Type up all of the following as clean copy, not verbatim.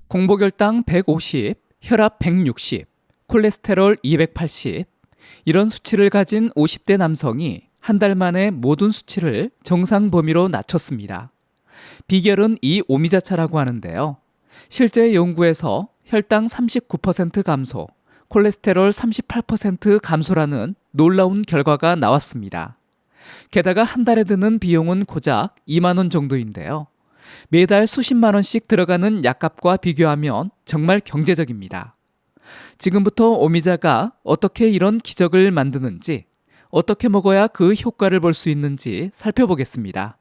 공복혈당 150, 혈압 160, 콜레스테롤 280 이런 수치를 가진 50대 남성이 한 달 만에 모든 수치를 정상 범위로 낮췄습니다. 비결은 이 오미자차라고 하는데요. 실제 연구에서 혈당 39% 감소, 콜레스테롤 38% 감소라는 놀라운 결과가 나왔습니다. 게다가 한 달에 드는 비용은 고작 2만 원 정도인데요. 매달 수십만 원씩 들어가는 약값과 비교하면 정말 경제적입니다. 지금부터 오미자가 어떻게 이런 기적을 만드는지, 어떻게 먹어야 그 효과를 볼 수 있는지 살펴보겠습니다.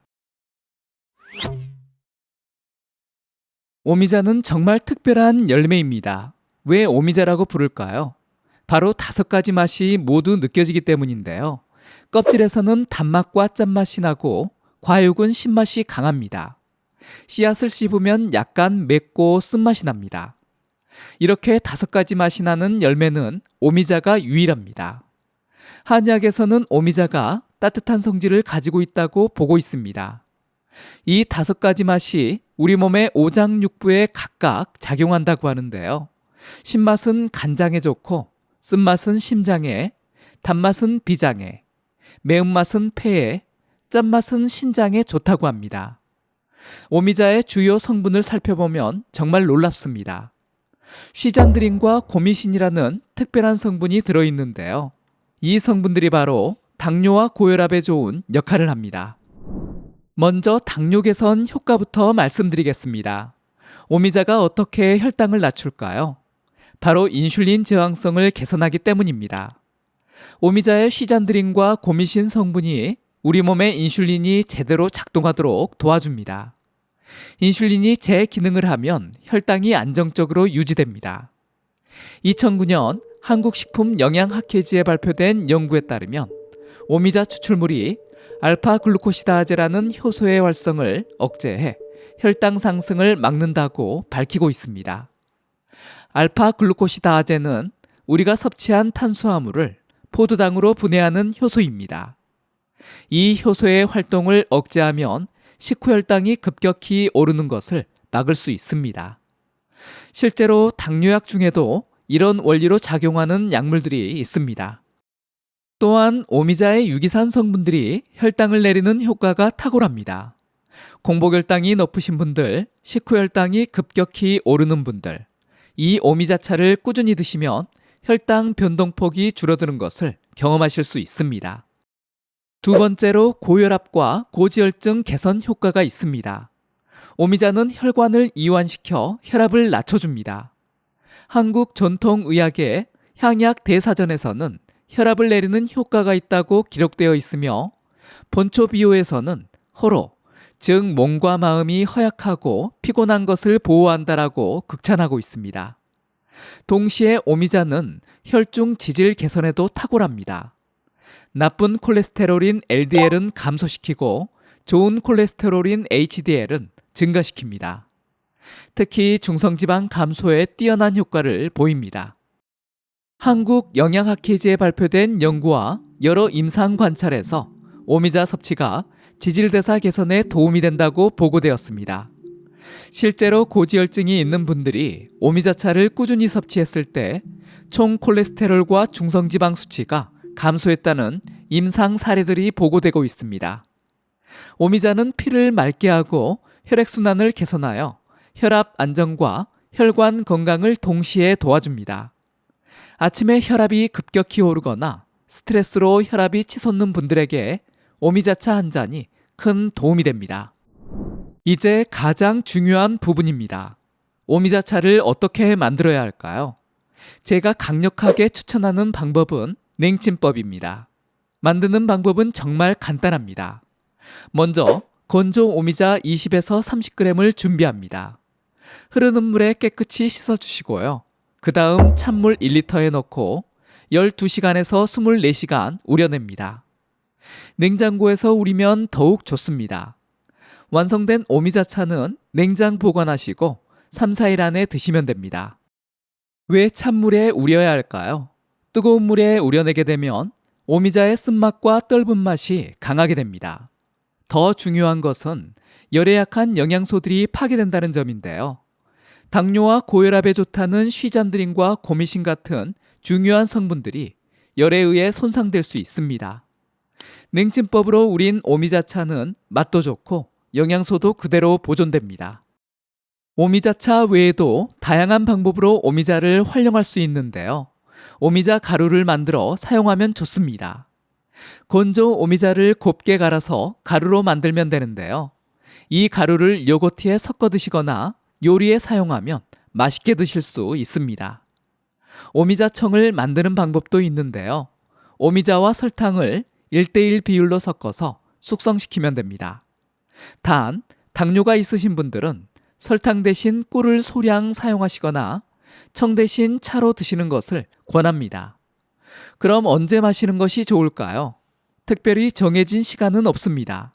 오미자는 정말 특별한 열매입니다. 왜 오미자라고 부를까요? 바로 5가지 맛이 모두 느껴지기 때문인데요. 껍질에서는 단맛과 짠맛이 나고 과육은 신맛이 강합니다. 씨앗을 씹으면 약간 맵고 쓴맛이 납니다. 이렇게 5가지 맛이 나는 열매는 오미자가 유일합니다. 한의학에서는 오미자가 따뜻한 성질을 가지고 있다고 보고 있습니다. 이 5가지 맛이 우리 몸의 오장육부에 각각 작용한다고 하는데요. 신맛은 간장에 좋고, 쓴맛은 심장에, 단맛은 비장에, 매운맛은 폐에, 짠맛은 신장에 좋다고 합니다. 오미자의 주요 성분을 살펴보면 정말 놀랍습니다. 쉬잔드린과 고미신이라는 특별한 성분이 들어있는데요. 이 성분들이 바로 당뇨와 고혈압에 좋은 역할을 합니다. 먼저 당뇨 개선 효과부터 말씀드리겠습니다. 오미자가 어떻게 혈당을 낮출까요? 바로 인슐린 저항성을 개선하기 때문입니다. 오미자의 쉬잔드린과 고미신 성분이 우리 몸의 인슐린이 제대로 작동하도록 도와줍니다. 인슐린이 제 기능을 하면 혈당이 안정적으로 유지됩니다. 2009년 한국식품영양학회지에 발표된 연구에 따르면 오미자 추출물이 알파글루코시다제라는 효소의 활성을 억제해 혈당 상승을 막는다고 밝히고 있습니다. 알파글루코시다제는 우리가 섭취한 탄수화물을 포도당으로 분해하는 효소입니다. 이 효소의 활동을 억제하면 식후 혈당이 급격히 오르는 것을 막을 수 있습니다. 실제로 당뇨약 중에도 이런 원리로 작용하는 약물들이 있습니다. 또한 오미자의 유기산 성분들이 혈당을 내리는 효과가 탁월합니다. 공복혈당이 높으신 분들, 식후 혈당이 급격히 오르는 분들, 이 오미자차를 꾸준히 드시면 혈당 변동폭이 줄어드는 것을 경험하실 수 있습니다. 두 번째로 고혈압과 고지혈증 개선 효과가 있습니다. 오미자는 혈관을 이완시켜 혈압을 낮춰줍니다. 한국 전통의학의 향약 대사전에서는 혈압을 내리는 효과가 있다고 기록되어 있으며 본초비호에서는 호로, 즉 몸과 마음이 허약하고 피곤한 것을 보호한다라고 극찬하고 있습니다. 동시에 오미자는 혈중 지질 개선에도 탁월합니다. 나쁜 콜레스테롤인 LDL은 감소시키고 좋은 콜레스테롤인 HDL은 증가시킵니다. 특히 중성지방 감소에 뛰어난 효과를 보입니다. 한국영양학회지에 발표된 연구와 여러 임상 관찰에서 오미자 섭취가 지질대사 개선에 도움이 된다고 보고되었습니다. 실제로 고지혈증이 있는 분들이 오미자차를 꾸준히 섭취했을 때 총 콜레스테롤과 중성지방 수치가 감소했다는 임상 사례들이 보고되고 있습니다. 오미자는 피를 맑게 하고 혈액순환을 개선하여 혈압 안정과 혈관 건강을 동시에 도와줍니다. 아침에 혈압이 급격히 오르거나 스트레스로 혈압이 치솟는 분들에게 오미자차 한 잔이 큰 도움이 됩니다. 이제 가장 중요한 부분입니다. 오미자차를 어떻게 만들어야 할까요? 제가 강력하게 추천하는 방법은 냉침법입니다. 만드는 방법은 정말 간단합니다. 먼저 건조 오미자 20에서 30g을 준비합니다. 흐르는 물에 깨끗이 씻어주시고요. 그 다음 찬물 1리터에 넣고 12시간에서 24시간 우려냅니다. 냉장고에서 우리면 더욱 좋습니다. 완성된 오미자차는 냉장 보관하시고 3, 4일 안에 드시면 됩니다. 왜 찬물에 우려야 할까요? 뜨거운 물에 우려내게 되면 오미자의 쓴맛과 떫은 맛이 강하게 됩니다. 더 중요한 것은 열에 약한 영양소들이 파괴된다는 점인데요. 당뇨와 고혈압에 좋다는 쉬잔드린과 고미신 같은 중요한 성분들이 열에 의해 손상될 수 있습니다. 냉침법으로 우린 오미자차는 맛도 좋고 영양소도 그대로 보존됩니다. 오미자차 외에도 다양한 방법으로 오미자를 활용할 수 있는데요. 오미자 가루를 만들어 사용하면 좋습니다. 건조 오미자를 곱게 갈아서 가루로 만들면 되는데요. 이 가루를 요거트에 섞어 드시거나 요리에 사용하면 맛있게 드실 수 있습니다. 오미자청을 만드는 방법도 있는데요. 오미자와 설탕을 1대1 비율로 섞어서 숙성시키면 됩니다. 단, 당뇨가 있으신 분들은 설탕 대신 꿀을 소량 사용하시거나 청 대신 차로 드시는 것을 권합니다. 그럼 언제 마시는 것이 좋을까요? 특별히 정해진 시간은 없습니다.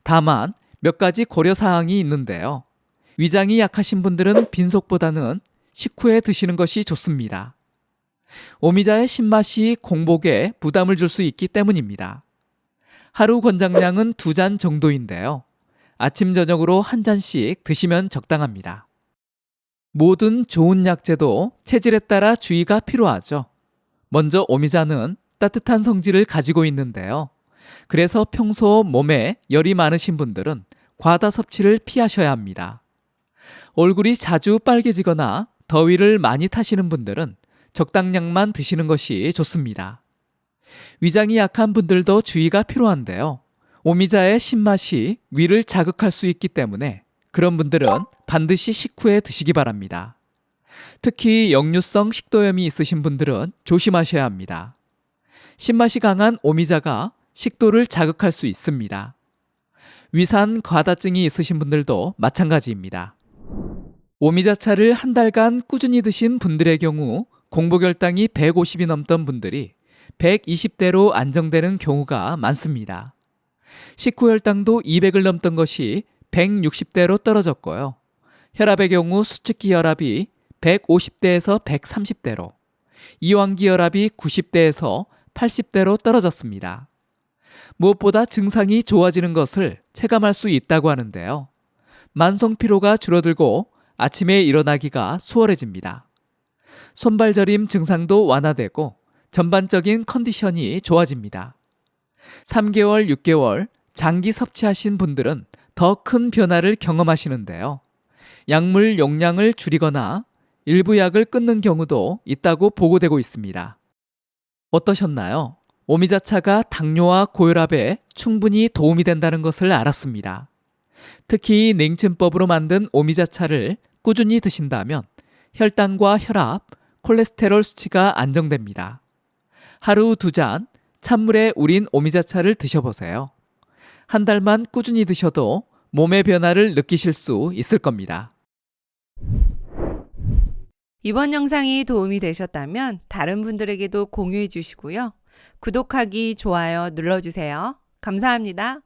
다만 몇 가지 고려사항이 있는데요. 위장이 약하신 분들은 빈속보다는 식후에 드시는 것이 좋습니다. 오미자의 신맛이 공복에 부담을 줄 수 있기 때문입니다. 하루 권장량은 2잔 정도인데요. 아침, 저녁으로 한 잔씩 드시면 적당합니다. 모든 좋은 약재도 체질에 따라 주의가 필요하죠. 먼저 오미자는 따뜻한 성질을 가지고 있는데요. 그래서 평소 몸에 열이 많으신 분들은 과다 섭취를 피하셔야 합니다. 얼굴이 자주 빨개지거나 더위를 많이 타시는 분들은 적당량만 드시는 것이 좋습니다. 위장이 약한 분들도 주의가 필요한데요. 오미자의 신맛이 위를 자극할 수 있기 때문에 그런 분들은 반드시 식후에 드시기 바랍니다. 특히 역류성 식도염이 있으신 분들은 조심하셔야 합니다. 신맛이 강한 오미자가 식도를 자극할 수 있습니다. 위산 과다증이 있으신 분들도 마찬가지입니다. 오미자차를 한 달간 꾸준히 드신 분들의 경우 공복혈당이 150이 넘던 분들이 120대로 안정되는 경우가 많습니다. 식후혈당도 200을 넘던 것이 160대로 떨어졌고요. 혈압의 경우 수축기 혈압이 150대에서 130대로, 이완기 혈압이 90대에서 80대로 떨어졌습니다. 무엇보다 증상이 좋아지는 것을 체감할 수 있다고 하는데요. 만성 피로가 줄어들고 아침에 일어나기가 수월해집니다. 손발 저림 증상도 완화되고 전반적인 컨디션이 좋아집니다. 3개월, 6개월 장기 섭취하신 분들은 더 큰 변화를 경험하시는데요. 약물 용량을 줄이거나 일부 약을 끊는 경우도 있다고 보고되고 있습니다. 어떠셨나요? 오미자차가 당뇨와 고혈압에 충분히 도움이 된다는 것을 알았습니다. 특히 냉침법으로 만든 오미자차를 꾸준히 드신다면 혈당과 혈압, 콜레스테롤 수치가 안정됩니다. 하루 2잔 찬물에 우린 오미자차를 드셔보세요. 한 달만 꾸준히 드셔도 몸의 변화를 느끼실 수 있을 겁니다. 이번 영상이 도움이 되셨다면 다른 분들에게도 공유해 주시고요. 구독하기, 좋아요 눌러주세요. 감사합니다.